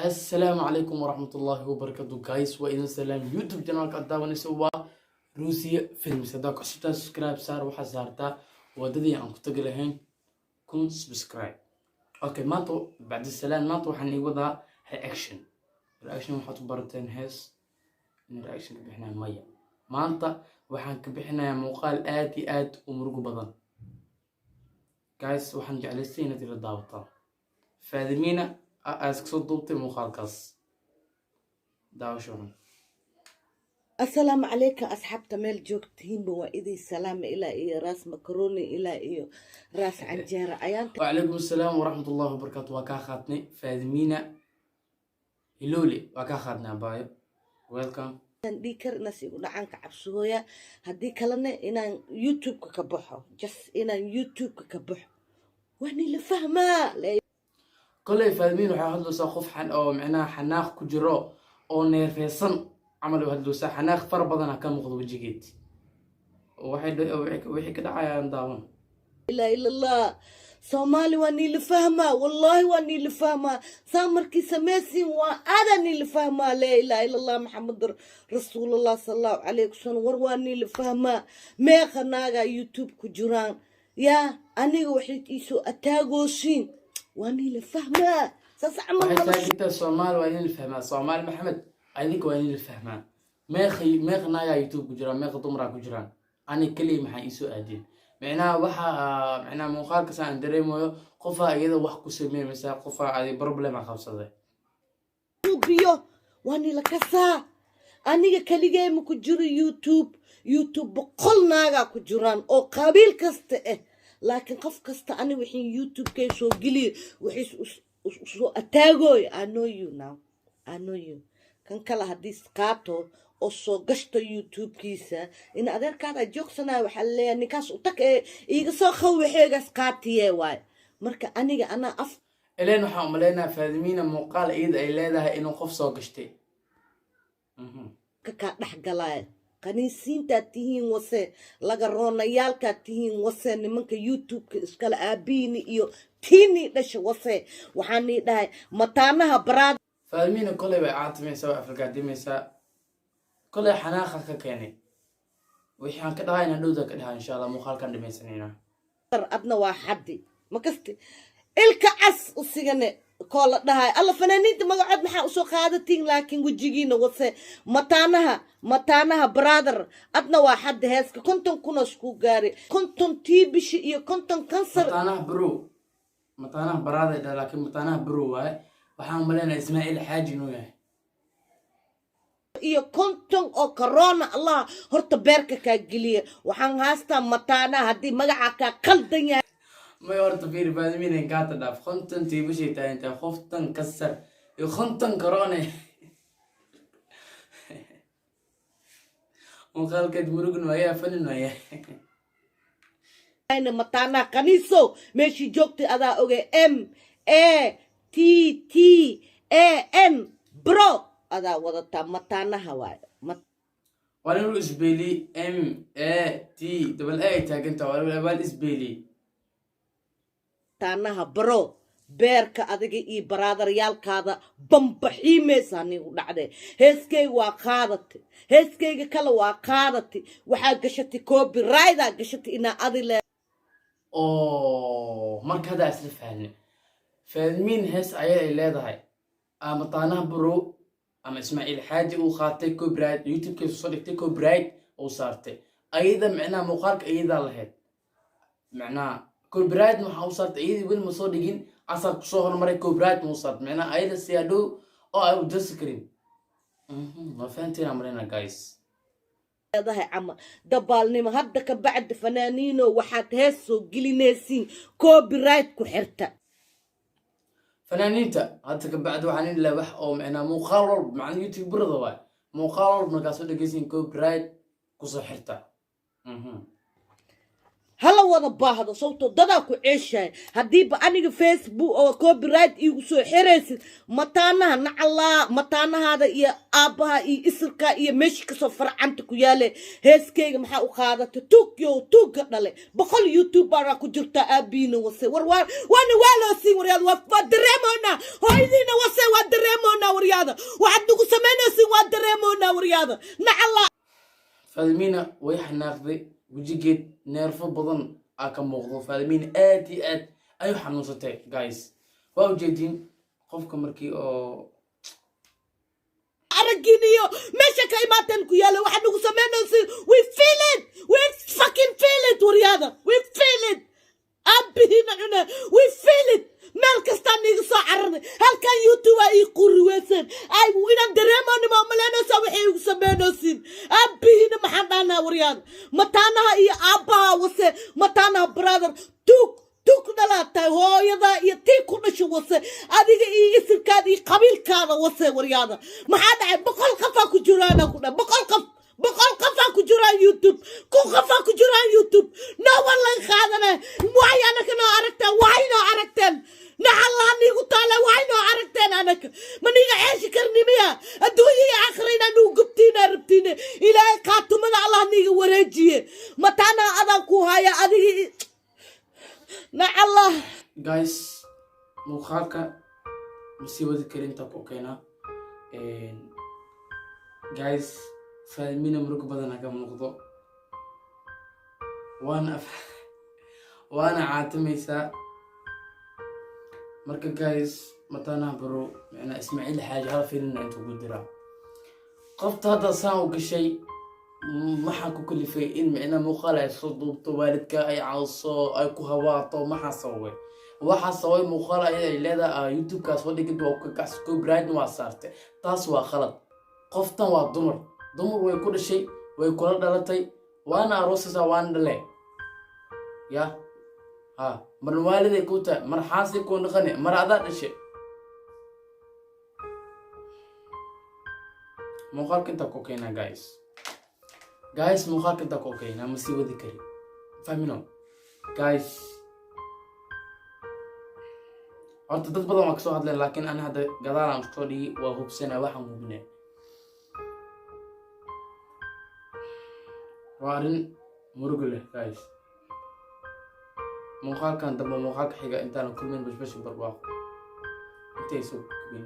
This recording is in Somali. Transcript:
السلام عليكم ورحمة الله وبركاته جايز وإذا سلام يوتيوب جنال كداوان سوا روسيا فيلم صدق عشتا سبسكرايب صار وحزارتا وددي أن كنت لهين كون سبسكرايب أوكي مانتو بعد السلام مانتو حني وضع رياكشن وحط برتين هس إن رياكشن كبحنا المية مانتا وحن كبحنا مقال آت ومرقو بدن جايز وحن جعلستينا تلا داوطا فاذمينا أسكسو دوبتي مخالكس داوشون السلام عليكم أصحاب تميل جوكتين بوائدي السلام إلى إيه راس مكروني إلى إيه راس عنجيرة أيان وعليكم السلام ورحمة الله وبركاته وكاخاتني فاذمينا هلولي وكاخاتنا بايو ويلكم دي كرناس يقول عنك عبسويا هدي كلنا إن يوتيوب كبحه جس إن يوتيوب كبحه واني لفهمه كل فاذمين waxay hadloosaa qof xan oo macnaha xanaaq ku jiro oo neerfeysan amal u hadloosaa xanaaq far badan ka muuqdo wajigeed waxay ka dhacayaan daawan لا إلا الله صومالي واني لفهمه والله واني لفهمه سامركي سماسي وأنا لفهمه لا إله إلا الله محمد رسول الله صلى الله عليه وسلم واني لفهمه ما خناقة يوتيوب كجران يا أنا وحيد إيسو أتاقوشين واني لفهمه سأسعمل waxay taagtaa Soomaal waa in la fahmaa Soomaal Maxamed aydik waa in la fahmaa meeqnaaga YouTube ku jira meeq dumar ku jiraan ani kaliya maxay isoo aadeen macnaha waxa macnaha muuqaalka saan dareemayo qofa iyada wax ku sameeyay qofa ay problem qabsaday biyo wani la kasa aniga kaligay ma ku jiro YouTube boqol naaga ku jiraan oo qabiil kasta laakiin qof kasta ani wixii YouTube kay soo geliyo wixii soo ataagoy I know you kan kala hadii qaato oo soo gashto YouTube kiisa in adeerkaada joogsana waxa leeyahay ninkaas u tag iiga soo khawixeegas qaatiye waay marka aniga ana af ileen waxa u maleynaa faadimiina muuqaal iyada ay leedahay inuu qof soo gashtay ka dhaxgalay qaniisiinta tihiin wase laga roonayaalka tihiin wase nimanka YouTube ka iskala aabiini iyo tiini dhasha wase waxaan dhahay mataanaha baraad faadimiina kolay bay aatmaysaa afalgaadimaysaa kolay xanaaqa ka keenay waxaan ka dhahay inaan dhowda ka dhahay insha Allah muuqaalkan dhamaysanayna adna waa xaddi ma kasti ilka cas u sigane koola dhahay alla fanaaniinta magacood maxaa u soo qaadatiin laakiin wajigiina wase mataanaha brother adna waa xaddi heeska konton kuna isku gaari konton tiibishi iyo konton kansar mataanaha brother laakiin mataanaha bro waay waxaan maleynaa Ismaaciil Xaaji inuu yahay iyo konton oo corona Allah horta beerka ka geliya waxaan haastaa mataanaha hadii magaca ka qaldan yahay ما يورط فير فاهمين إن كانت داف خنتن تيبشي تا أنت خفتن كسر يخنتن كورونا وخالك دمرقن ويا فنن ويا أنا متانا كنيسو ماشي جوكتي أدا أوكي MATTAN برو أدا وضعتا متانا هواي ولا إسبيلي MAT دبل أي تاجنت ولا إسبيلي taanaha bro beerka adiga iyo brother-yaalkaada bambaxiimaysa anigu dhacday heeskayga waa qaadatay heeskayga kale waa qaadatay waxaa gashatay copyright gashatay inaa adi le marka hada isla fahne faadmiin hees ayay leedahay ama taanaha bro ama Ismaaciil Xaaji uu qaatay copyright YouTube ka soo dhigtay copyright oo saartay ayada macna muuqaalka ayada lahayd macna copyright ma hawsat ayadi wal ma soo dhigin asar ku soo hormaray copyright ma usat macna ayada siyaado oo ay u dasakrin ma fahanteen amrina guys هذا عم دبالني ما هدا كبعد فنانينو وحات هسو جلينيسين كوبيرايت كحرتا فنانينتا هدا كبعد وحنين لا wax oo macna muuqaal macna YouTube barada way muuqaal marka soo dhageysin copyright ku soo xirta هلا وضع باهظة صوته ضدك وعيشها هديب أني فيسبوك أو كوبيرايت يوسو حرس متانا نعلا متانا هذا يا أبها يا إسركا يا مشك صفر عنتك ويالي هسكي محا وخاذة توك قدالي بقول يوتيوبر أكو جرتا أبينو وسي وانا والو سي وريال ودريمونا هايدينا وسي ودريمونا ورياضة واحد نقول سمينا سواد دريمونا ورياضة نعلا فالمينا ويحناقضي وجيجيت نيرفو بدن أكم موضوع فالمين آت أيو حنوصتي guys واو جيدين قفكم مركي أو أرجينيو ماشي كايماتن كيالا واحد نقول سمينا we feel it we fucking feel it ورياضة we feel it أبي هنا we feel it مالك استني صعرني هل كان يوتيوب يقول ويسن أي وين دريمون ما ملنا سوي سمينا سين أبي هنا محضنا ورياضة متانا إيه أبا وسه متانا برادر توك دلاتة هو يدا يتيكون شو وسه أديك إيه اسم كان إيه قبيل كان وسه ورياضة ما حد بقول قفا كجرانا كنا بقول قفا كجران يوتيوب كو قفا كجران يوتيوب نا والله خادنا واي أنا كنا عرفتن واي نا عرفتن نعلا نيجو تعالى واي نا عرفتن أنا من يجي عيش كرني ميا الدنيا آخرين أنو قبتينا ربتينا إلى كاتو من الله نيجي ورجيه متانا أذا كوهايا أذي نعلا guys مخالكا مصيبة كريمتا كوكينا guys فالمينا مرق بدنا كم نقطة وانا عاتميسا مركا guys متانا برو يعني اسماعيل حاجة هذا فيلم انتو قدرا قفت هذا ساو كشي ما حكو كل في إن معنا مقالة يصدوبتو والدك أي عصو أي كهواطو ما حصوي وحصوي مقالة إلى هذا يوتيوب كاسودي كده وكاسكو برايد واسارته تاسوا خلط قفتا ودمر ويكون شيء ويكون دلتي وانا أروسسا وانا دلي يا ها من والدي كوتا من حاسي كون غني من هذا الشيء مقال كنت كوكينا guys مقال كنت كوكينا مصيبة ذكري فاهمينو guys horta dad badan waa kasoo hadleen laakiin ana hadda gadaal aan soo dhigi waa hubsana waxaan hubinay waa arrin murugo leh guys muuqaalkan dambe muuqaalka xiga intaan kulmin bashbash barwaaqo intay soo kubin